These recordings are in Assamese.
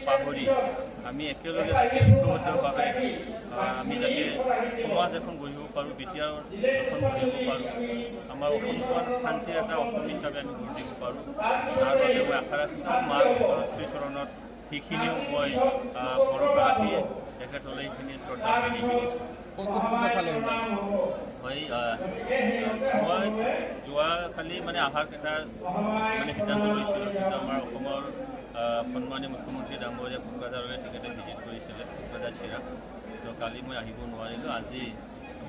পাহৰি আমি একেলগে ঐক্যবদ্ধভাৱে আমি যাতে সমাজ এখন গঢ়িব পাৰোঁ, বিটিআৰ এখন গঢ়িব পাৰোঁ, আমাৰ অসমখন শান্তিৰ এটা অসম হিচাপে আমি গঢ়ি দিব পাৰোঁ। তাৰ বাবে মই আশা ৰাখিছোঁ মাৰ শ্ৰীচৰণত সেইখিনিও মই ঘৰত ৰাখি তেখেতলৈ এইখিনি শ্ৰদ্ধাঞ্জলি জনাইছোঁ। মই যোৱাকালি মানে অহাৰ এটা মানে সিদ্ধান্ত লৈছিলোঁ, কিন্তু আমাৰ অসমৰ সন্মানীয় মুখ্যমন্ত্ৰী ডাঙৰীয়া কোকৰাঝাৰলৈ তেখেতে ভিজিট কৰিছিলে, কোকৰাঝাৰ চিৰাং। তো কালি মই আহিব নোৱাৰিলোঁ। আজি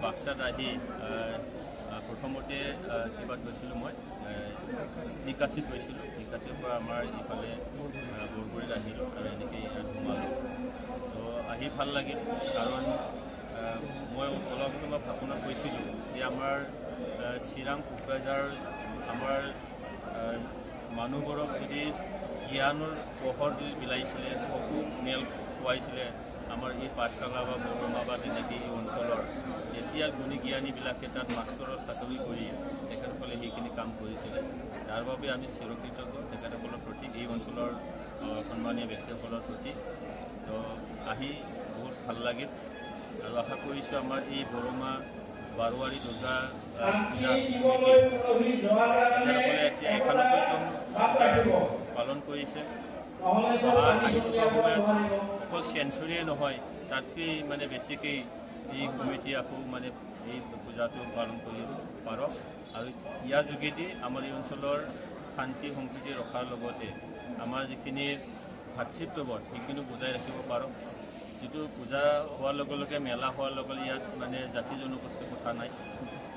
বাক্সাত আহি প্ৰথমতে কিবাত গৈছিলোঁ, মই নিকাশীত গৈছিলোঁ। নিকাশীৰ পৰা আমাৰ ইফালে বৰগুৰিত আহিলোঁ আৰু এনেকৈ সোমালোঁ। তো আহি ভাল লাগিল, কাৰণ মই অলপ ভাষণত কৈছিলোঁ যে আমাৰ চিৰাং কোকৰাঝাৰ আমাৰ মানুহবোৰক যদি জ্ঞানৰ পোহৰ যদি বিলাইছিলে, চকু মেল খুৱাইছিলে আমাৰ এই পাঠশালা বা বৰমা বা তেনেকৈ এই অঞ্চলৰ, এতিয়া গুণী জ্ঞানীবিলাকে তাত মাষ্টৰৰ চাকৰি কৰি তেখেতসকলে সেইখিনি কাম কৰিছিলে। তাৰ বাবে আমি চিৰকৃতজ্ঞ তেখেতসকলৰ প্ৰতি, এই অঞ্চলৰ সন্মানীয় ব্যক্তিসকলৰ প্ৰতি। তো আহি বহুত ভাল লাগিল আৰু আশা কৰিছোঁ আমাৰ এই বৰমা বাৰোৱাৰী দুৰ্গা পূজা তেখেতসকলে এতিয়া 91তম পালন কৰিছে। অকল চেঞ্চুৰীয়ে নহয়, তাতকৈ মানে বেছিকৈ এই কমিটি আকৌ মানে এই পূজাটো পালন কৰিব পাৰক আৰু ইয়াৰ যোগেদি আমাৰ এই অঞ্চলৰ শান্তি সম্প্ৰীতি ৰখাৰ লগতে আমাৰ যিখিনি ভাতৃত্ববোধ সেইখিনি বজাই ৰাখিব পাৰক। যিটো পূজা হোৱাৰ লগে লগে, মেলা হোৱাৰ লগে লগে ইয়াত মানে জাতি জনগোষ্ঠীৰ কথা নাই,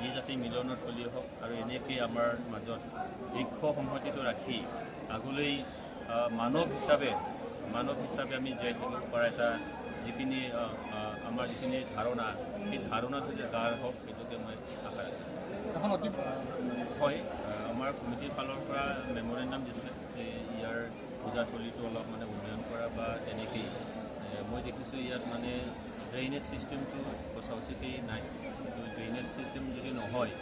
ই জাতি মিলনৰ থলী হওক আৰু এনেকৈ আমাৰ মাজত ঐক্য সংহতিটো ৰাখি আগলৈ মানৱ হিচাপে আমি জীয়াই থাকিব পৰা এটা যিখিনি আমাৰ যিখিনি ধাৰণা, সেই ধাৰণাটো যে গাৰ হওক সেইটোকে মই আশা ৰাখিছোঁ। হয়, আমাৰ কমিটিৰ ফালৰ পৰা মেমৰেণ্ডাম দিছে যে ইয়াৰ পূজাথলীটো অলপ মানে উন্নয়ন কৰা বা তেনেকেই। মই দেখিছোঁ ইয়াত মানে ড্ৰেইনেজ ছিষ্টেমটো সঁচা উচিতেই নাই। তো ড্ৰেইনেজ ছিষ্টেম যদি নহয়,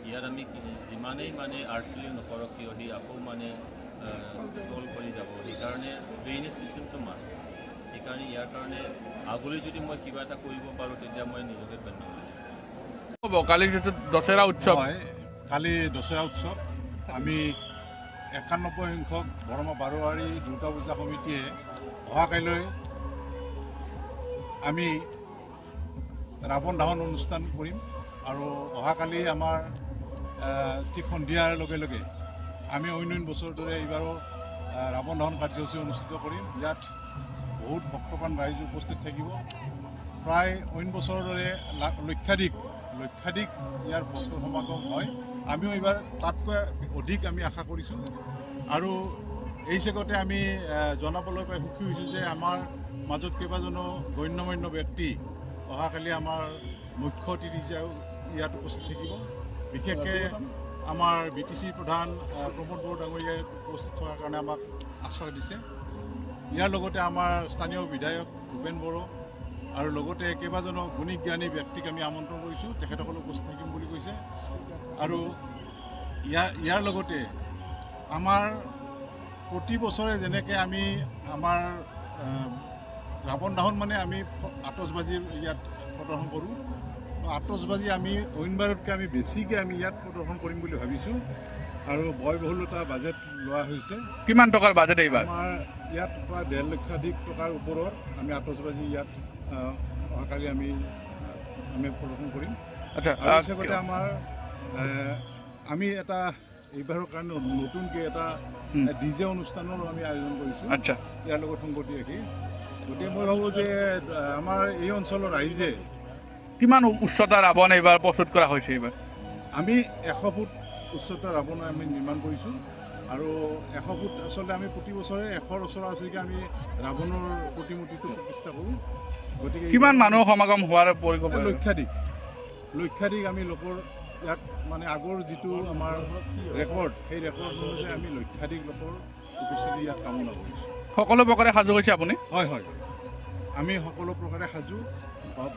ইয়াত আমি যিমানেই মানে আৰ্টলি নকৰক কিয় সি আকৌ মানে তল কৰি যাব। সেইকাৰণে ড্ৰেইনেজ ছিষ্টেমটো মাষ্ট। সেইকাৰণে ইয়াৰ কাৰণে আগলৈ যদি মই কিবা এটা কৰিব পাৰোঁ তেতিয়া মই নিজকে ধন্য হ'ব। কালি যিটো দশেৰা উৎসৱ হয়, কালি দশেৰা উৎসৱ আমি 91 সংখ্যক বৰমা বাৰোৱাৰী দুৰ্গা পূজা সমিতিয়ে অহাকাইলৈ আমি ৰাৱণ দাহন অনুষ্ঠান কৰিম আৰু অহাকালি আমাৰ ঠিক সন্ধিয়াৰ লগে লগে আমি অন্য বছৰৰ দৰে এইবাৰো ৰাৱণ দাহন কাৰ্যসূচী অনুষ্ঠিত কৰিম। ইয়াত বহুত ভক্তপ্ৰাণ ৰাইজ উপস্থিত থাকিব। প্ৰায় অন্য বছৰৰ দৰে লক্ষাধিক ইয়াৰ ভক্ত সমাগম হয়। আমিও এইবাৰ তাতকৈ অধিক আমি আশা কৰিছোঁ আৰু এই চেগতে আমি জনাবলৈ পাই সুখী হৈছোঁ যে আমাৰ মাজত কেইবাজনো গণ্যমান্য ব্যক্তি অহাকালি আমাৰ মুখ্য অতিথি হিচাপে ইয়াত উপস্থিত থাকিব। বিশেষকৈ আমাৰ BTC প্ৰধান প্ৰমোদ বড়ো ডাঙৰীয়াই উপস্থিত থকাৰ কাৰণে আমাক আশ্বাস দিছে। ইয়াৰ লগতে আমাৰ স্থানীয় বিধায়ক ভূপেন বড়ো আৰু লগতে কেইবাজনো গুণী জ্ঞানী ব্যক্তিক আমি আমন্ত্ৰণ কৰিছোঁ, তেখেতসকলে উপস্থিত থাকিম বুলি কৈছে। আৰু ইয়াৰ লগতে আমাৰ প্ৰতি বছৰে যেনেকৈ আমি আমাৰ ৰাৱণ দাহন মানে আমি আতচবাজীৰ ইয়াত প্ৰদৰ্শন কৰোঁ, আতচবাজী আমি অইনবাৰতকৈ আমি বেছিকৈ আমি ইয়াত প্ৰদৰ্শন কৰিম বুলি ভাবিছোঁ আৰু ব্যয়বহুলতা বাজেট লোৱা হৈছে। কিমান টকাৰ বাজেট এইবাৰ? আমাৰ ইয়াত প্ৰায় 1.5 লক্ষাধিক টকাৰ ওপৰত আমি আতচবাজী ইয়াত অহাকালি আমি প্ৰদৰ্শন কৰিম। আচ্ছা, হিচাপতে আমাৰ আমি এটা এইবাৰৰ কাৰণে নতুনকৈ এটা DJ অনুষ্ঠানৰো আমি আয়োজন কৰিছোঁ। আচ্ছা, ইয়াৰ লগত সংগতি ৰাখি গতিকে মই ভাবোঁ যে আমাৰ এই অঞ্চলৰ ৰাইজে কিমান উচ্চতা ৰাৱণ এইবাৰ প্ৰস্তুত কৰা হৈছে? এইবাৰ আমি 100 ফুট উচ্চতাৰ ৰাৱণ আমি নিৰ্মাণ কৰিছোঁ আৰু 100 ফুট আচলতে আমি প্ৰতি বছৰে 100ৰ ওচৰা ওচৰিকৈ আমি ৰাৱণৰ প্ৰতিমূৰ্তিটো প্ৰতিষ্ঠা কৰোঁ। গতিকে কিমান মানুহ সমাগম হোৱাৰ পৰিকল্পনা? লক্ষাধিক আমি লোকৰ ইয়াত মানে আগৰ যিটো আমাৰ ৰেকৰ্ড, সেই ৰেকৰ্ড অনুযায়ী আমি লক্ষাধিক লোকৰ উপস্থিতি ইয়াত কামনা কৰিছোঁ। সকলো প্ৰকাৰে সাজু হৈছে আপুনি? হয়, আমি সকলো প্ৰকাৰে সাজু।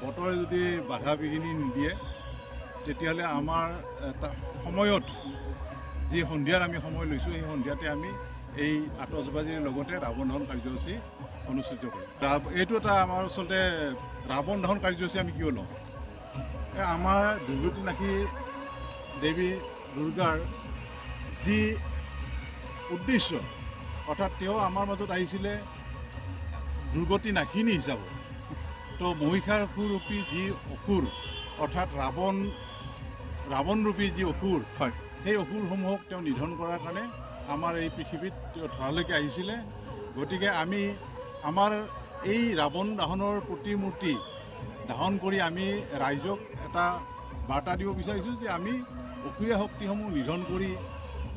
বতৰে যদি বাধা বিঘিনি নিদিয়ে তেতিয়াহ'লে আমাৰ সময়ত যি সন্ধিয়াৰ আমি সময় লৈছোঁ, সেই সন্ধিয়াতে আমি এই আতচবাজীৰ লগতে ৰাৱণ দহন কাৰ্যসূচী অনুষ্ঠিত কৰোঁ। এইটো এটা আমাৰ আচলতে ৰাৱণ দহন কাৰ্যসূচী আমি কিয় লওঁ? আমাৰ দুৰ্গতি নাশী দেৱী দুৰ্গাৰ যি উদ্দেশ্য, অৰ্থাৎ তেওঁ আমাৰ মাজত আহিছিলে দুৰ্গতি নাশিনী হিচাপত। তো মহিষাসুৰৰূপী যি অসুৰ, অৰ্থাৎ ৰাৱণৰূপী যি অসুৰ, হয়, সেই অসুৰসমূহক তেওঁ নিধন কৰাৰ কাৰণে আমাৰ এই পৃথিৱীত তেওঁ ধৰালৈকে আহিছিলে। গতিকে আমি আমাৰ এই ৰাৱণ দাহনৰ প্ৰতিমূৰ্তি দাহন কৰি আমি ৰাইজক এটা বাৰ্তা দিব বিচাৰিছোঁ যে আমি অসুৰীয়া শক্তিসমূহ নিধন কৰি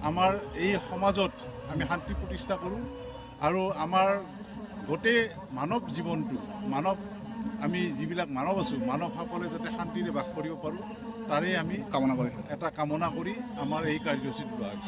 আমাৰ এই সমাজত আমি শান্তি প্ৰতিষ্ঠা কৰোঁ আৰু আমাৰ গোটেই মানৱ জীৱনটো, আমি যিবিলাক মানৱ আছোঁ, মানৱসকলে যাতে শান্তিৰে বাস কৰিব পাৰোঁ, তাৰে আমি কামনা কৰিছোঁ। এটা কামনা কৰি আমাৰ এই কাৰ্যসূচীত লোৱা হৈছে।